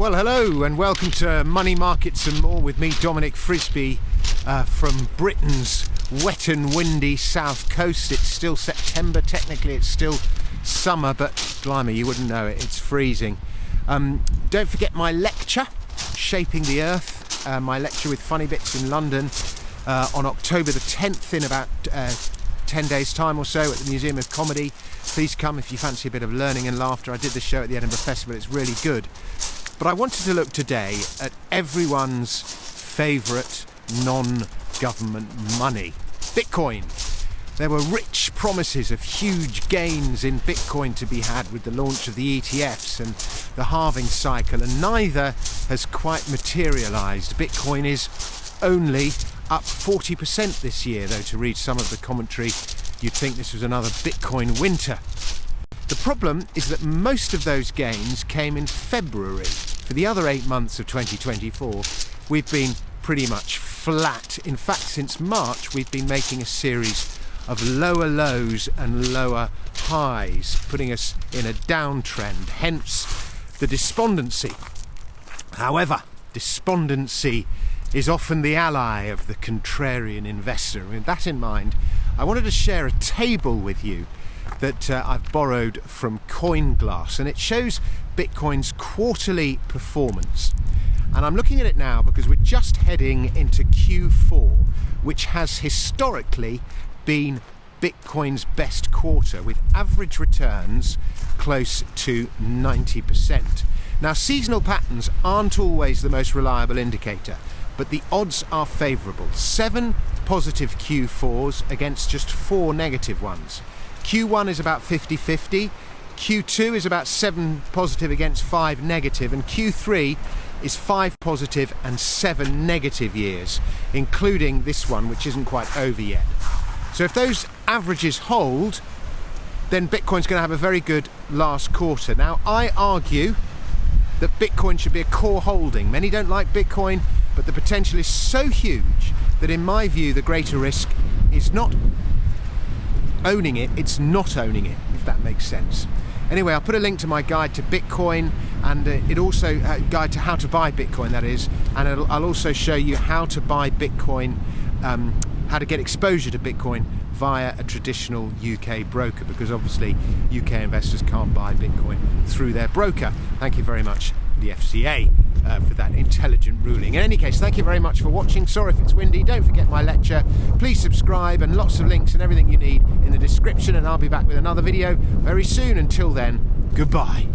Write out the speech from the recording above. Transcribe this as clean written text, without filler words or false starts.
Well, hello and welcome to Money Markets and More with me, Dominic Frisby, from Britain's wet and windy south coast. It's still September, technically it's still summer, but blimey, you wouldn't know it, it's freezing. Don't forget my lecture, Shaping the Earth, my lecture with Funny Bits in London on October the 10th in about 10 days time or so at the Museum of Comedy. Please come if you fancy a bit of learning and laughter. I did the show at the Edinburgh Festival, it's really good. But I wanted to look today at everyone's favourite non-government money, Bitcoin. There were rich promises of huge gains in Bitcoin to be had with the launch of the ETFs and the halving cycle, and neither has quite materialised. Bitcoin is only up 40% this year, though to read some of the commentary you'd think this was another Bitcoin winter. The problem is that most of those gains came in February. For the other 8 months of 2024, we've been pretty much flat. In fact, since March, we've been making a series of lower lows and lower highs, putting us in a downtrend, hence the despondency. However, despondency is often the ally of the contrarian investor. With that in mind, I wanted to share a table with you that I've borrowed from Coinglass, and it shows Bitcoin's quarterly performance. And I'm looking at it now because we're just heading into Q4, which has historically been Bitcoin's best quarter, with average returns close to 90%. Now, seasonal patterns aren't always the most reliable indicator, but the odds are favourable. 7 positive Q4s against just 4 negative ones. Q1 is about 50-50, Q2 is about 7 positive against 5 negative, and Q3 is 5 positive and 7 negative years, including this one, which isn't quite over yet. So if those averages hold, then Bitcoin's going to have a very good last quarter. Now, I argue that Bitcoin should be a core holding. Many don't like Bitcoin, but the potential is so huge that in my view the greater risk is not owning it, it's not owning it, if that makes sense. Anyway, I'll put a link to my guide to Bitcoin, and it also a guide to how to buy Bitcoin, that is, and I'll also show you how to buy Bitcoin, how to get exposure to Bitcoin via a traditional UK broker, because obviously UK investors can't buy Bitcoin through their broker. Thank you very much, the FCA, for that intelligent ruling. In any case, thank you very much for watching. Sorry if it's windy. Don't forget my lecture. Please subscribe, and lots of links and everything you need in the description, and I'll be back with another video very soon. Until then, goodbye.